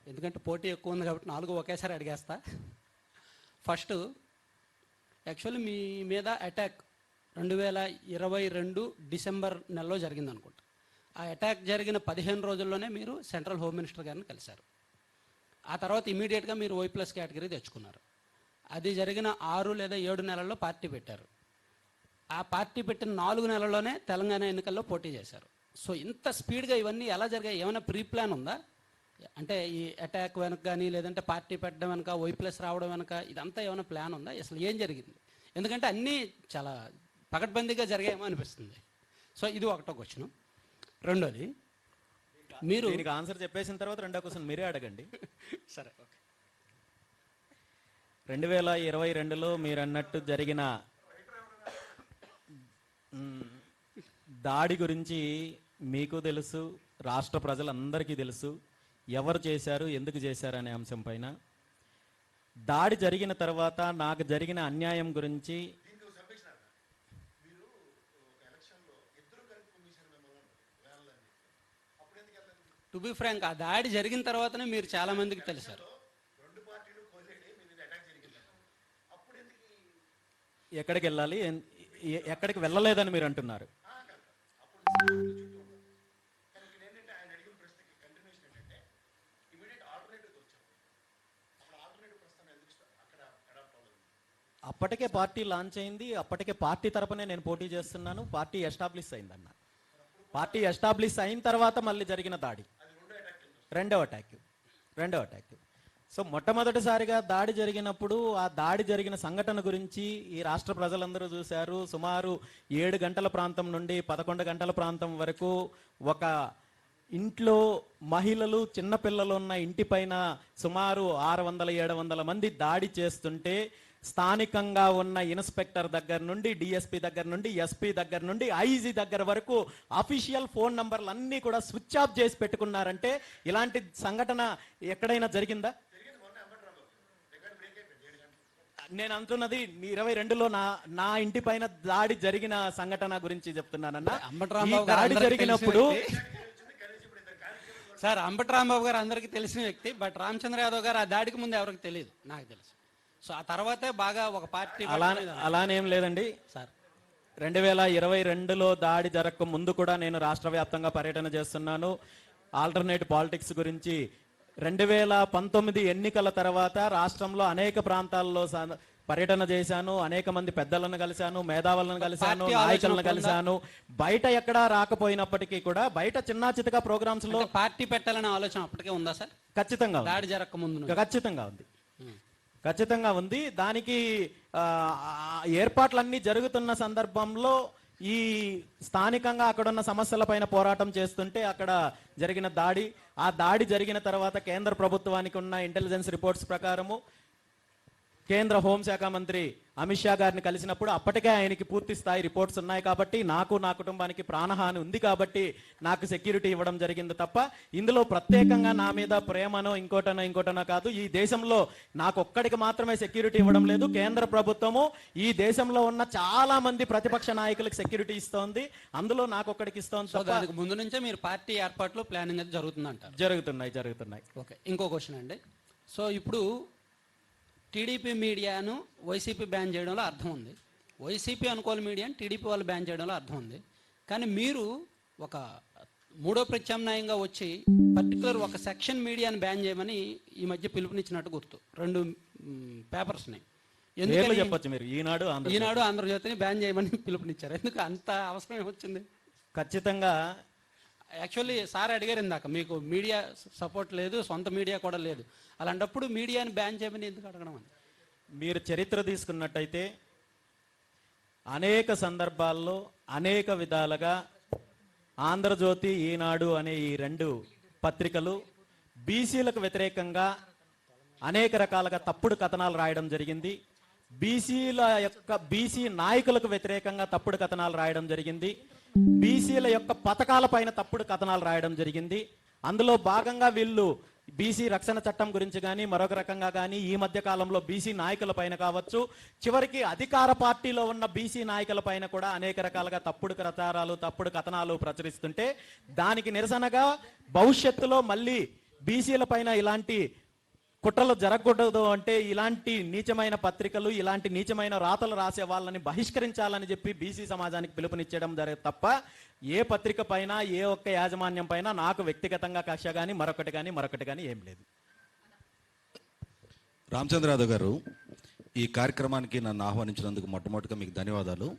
ఎందుకంటే పోటీ ఎక్కువ ఉంది కాబట్టి 4 ఒకేసారి అడిగేస్తా. ఫస్ట్, యాక్చువల్లీ మీ మీద అటాక్ 2022 డిసెంబర్ నెలలో జరిగింది అనుకుంటా. ఆ అటాక్ జరిగిన 15 రోజుల్లోనే మీరు సెంట్రల్ హోమ్ మినిస్టర్ గారిని కలిశారు. ఆ తర్వాత ఇమీడియట్గా మీరు Y+ కేటగిరీ తెచ్చుకున్నారు. అది జరిగిన 6 లేదా 7 నెలల్లో పార్టీ పెట్టారు. ఆ పార్టీ పెట్టిన 4 నెలల్లోనే తెలంగాణ ఎన్నికల్లో పోటీ చేశారు. సో ఇంత స్పీడ్గా ఇవన్నీ ఎలా జరిగాయి? ఏమైనా ప్రీ ప్లాన్ ఉందా? అంటే ఈ అటాక్ వెనక కానీ, లేదంటే పార్టీ పెట్టడం వెనక, Y+ రావడం వెనక, ఇదంతా ఏమైనా ప్లాన్ ఉందా? అసలు ఏం జరిగింది? ఎందుకంటే అన్నీ చాలా పకడ్బందీగా జరిగాయేమో అనిపిస్తుంది. సో ఇది ఒకటో క్వశ్చన్. రెండోది, మీరు దీనికి ఆన్సర్ చెప్పేసిన తర్వాత రెండో క్వశ్చన్ మీరే అడగండి. సరే, ఓకే. 2022లో మీరు అన్నట్టు జరిగిన దాడి గురించి మీకు తెలుసు, రాష్ట్ర ప్రజలందరికీ తెలుసు. ఎవరు చేశారు, ఎందుకు చేశారు అనే అంశం పైన. దాడి జరిగిన తర్వాత నాకు జరిగిన అన్యాయం గురించి టు బి ఫ్రాంక్, ఆ దాడి జరిగిన తర్వాతనే మీరు చాలా మందికి తెలిసారు. ఎక్కడికి వెళ్ళాలి, ఎక్కడికి వెళ్ళలేదని మీరు అంటున్నారు. అప్పటికే పార్టీ లాంచ్ అయింది, అప్పటికే పార్టీ తరపునే నేను పోటీ చేస్తున్నాను. పార్టీ ఎస్టాబ్లిష్ అయిందన్న. పార్టీ ఎస్టాబ్లిష్ అయిన తర్వాత మళ్ళీ జరిగిన దాడి రెండవ అటాక్. సో మొట్టమొదటిసారిగా దాడి జరిగినప్పుడు ఆ దాడి జరిగిన సంఘటన గురించి ఈ రాష్ట్ర ప్రజలందరూ చూశారు. సుమారు 7 గంటల ప్రాంతం నుండి 11 గంటల ప్రాంతం వరకు ఒక ఇంట్లో మహిళలు, చిన్నపిల్లలు ఉన్న ఇంటి పైన సుమారు 600-700 మంది దాడి చేస్తుంటే స్థానికంగా ఉన్న ఇన్స్పెక్టర్ దగ్గర నుండి, డిఎస్పీ దగ్గర నుండి, ఎస్పీ దగ్గర నుండి, ఐజీ దగ్గర వరకు అఫీషియల్ ఫోన్ నంబర్లు అన్నీ కూడా స్విచ్ ఆఫ్ చేసి పెట్టుకున్నారంటే ఇలాంటి సంఘటన ఎక్కడైనా జరిగిందా? నేను అంటున్నది 22లో నా ఇంటి పైన దాడి జరిగిన సంఘటన గురించి చెప్తున్నానన్న. దాడి జరిగినప్పుడు సార్, అంబటి రాంబాబు గారు అందరికీ తెలిసిన వ్యక్తి. బట్ రామచంద్ర యాదవ్ గారు ఆ దాడికి ముందు ఎవరికి తెలియదు, నాకు తెలుసు. సో ఆ తర్వాతే బాగా ఒక పార్టీ అలానేం లేదండి సార్. 2022లో దాడి జరగక ముందు కూడా నేను రాష్ట్ర వ్యాప్తంగా పర్యటన చేస్తున్నాను. ఆల్టర్నేట్ పాలిటిక్స్ గురించి 2019 ఎన్నికల తర్వాత రాష్ట్రంలో అనేక ప్రాంతాల్లో పర్యటన చేశాను. అనేక మంది పెద్దలను కలిశాను, మేధావులను కలిశాను, నాయకులను కలిశాను. బయట ఎక్కడా రాకపోయినప్పటికీ కూడా బయట చిన్న చితక ప్రోగ్రామ్స్ లో పార్టీ పెట్టాలనే ఆలోచన అప్పటికే ఉందా సార్? ఖచ్చితంగా దాడి జరగక ముందు ఖచ్చితంగా ఉంది. దానికి ఏర్పాట్లన్నీ జరుగుతున్న సందర్భంలో ఈ స్థానికంగా అక్కడున్న సమస్యల పైన పోరాటం చేస్తుంటే అక్కడ జరిగిన ఆ దాడి జరిగిన తర్వాత కేంద్ర ప్రభుత్వానికి ఉన్న ఇంటెలిజెన్స్ రిపోర్ట్స్ ప్రకారము కేంద్ర హోంశాఖ మంత్రి అమిత్ షా గారిని కలిసినప్పుడు అప్పటికే ఆయనకి పూర్తి స్థాయి రిపోర్ట్స్ ఉన్నాయి కాబట్టి, నాకు నా కుటుంబానికి ప్రాణహాని ఉంది కాబట్టి నాకు సెక్యూరిటీ ఇవ్వడం జరిగింది తప్ప ఇందులో ప్రత్యేకంగా నా మీద ప్రేమనో ఇంకోటనో కాదు. ఈ దేశంలో నాకు ఒక్కడికి మాత్రమే సెక్యూరిటీ ఇవ్వడం లేదు. కేంద్ర ప్రభుత్వము ఈ దేశంలో ఉన్న చాలా మంది ప్రతిపక్ష నాయకులకు సెక్యూరిటీ ఇస్తోంది. అందులో నాకు ఒక్కడికి ఇస్తోంది. దానికి ముందు నుంచే మీరు పార్టీ ఏర్పాట్లు ప్లానింగ్ అది జరుగుతుందంటారు? జరుగుతున్నాయి. ఓకే, ఇంకో క్వశ్చన్ అండి. సో ఇప్పుడు టీడీపీ మీడియాను వైసీపీ బ్యాన్ చేయడంలో అర్థం ఉంది, వైసీపీ అనుకూల మీడియాను టీడీపీ వాళ్ళు బ్యాన్ చేయడంలో అర్థం ఉంది. కానీ మీరు ఒక మూడో ప్రత్యామ్నాయంగా వచ్చి పర్టికులర్ ఒక సెక్షన్ మీడియాను బ్యాన్ చేయమని ఈ మధ్య పిలుపునిచ్చినట్టు గుర్తు, 2 పేపర్స్ని. ఎందుకు చెప్పచ్చు మీరు? ఈనాడు, ఆంధ్రజ్యోతిని బ్యాన్ చేయమని పిలుపునిచ్చారు. ఎందుకు అంత అవసరం ఏమొచ్చింది? ఖచ్చితంగా యాక్చువల్లీ సార్ అడిగారు ఇందాక, మీకు మీడియా సపోర్ట్ లేదు, సొంత మీడియా కూడా లేదు, అలాంటప్పుడు మీడియాని బ్యాన్ చేయమని ఎందుకు అడగడం అని. మీరు చరిత్ర తీసుకున్నట్టయితే అనేక సందర్భాల్లో అనేక విధాలుగా ఆంధ్రజ్యోతి, ఈనాడు అనే ఈ 2 పత్రికలు బీసీలకు వ్యతిరేకంగా అనేక రకాలుగా తప్పుడు కథనాలు రాయడం జరిగింది. బీసీ నాయకులకు వ్యతిరేకంగా తప్పుడు కథనాలు రాయడం జరిగింది. బీసీల యొక్క పథకాల పైన తప్పుడు కథనాలు రాయడం జరిగింది. అందులో భాగంగా వీళ్ళు బీసీ రక్షణ చట్టం గురించి కానీ మరొక రకంగా కానీ ఈ మధ్య కాలంలో బీసీ నాయకుల పైన కావచ్చు, చివరికి అధికార పార్టీలో ఉన్న బీసీ నాయకుల పైన కూడా అనేక రకాలుగా తప్పుడు ప్రచారాలు, తప్పుడు కథనాలు ప్రచురిస్తుంటే దానికి నిరసనగా భవిష్యత్తులో మళ్ళీ బీసీల పైన ఇలాంటి కుట్రలు జరగకూడదు అంటే ఇలాంటి నీచమైన పత్రికలు, ఇలాంటి నీచమైన రాతలు రాసే వాళ్ళని బహిష్కరించాలని చెప్పి బీసీ సమాజానికి పిలుపునిచ్చడం తప్ప ఏ పత్రిక పైన, ఏ ఒక్క యాజమాన్యం పైన నాకు వ్యక్తిగతంగా కక్ష కానీ మరొకటి కానీ ఏం లేదు. రామచంద్ర యాదవ్ గారు, ఈ కార్యక్రమానికి నన్ను ఆహ్వానించినందుకు మొట్టమొదటిగా మీకు ధన్యవాదాలు.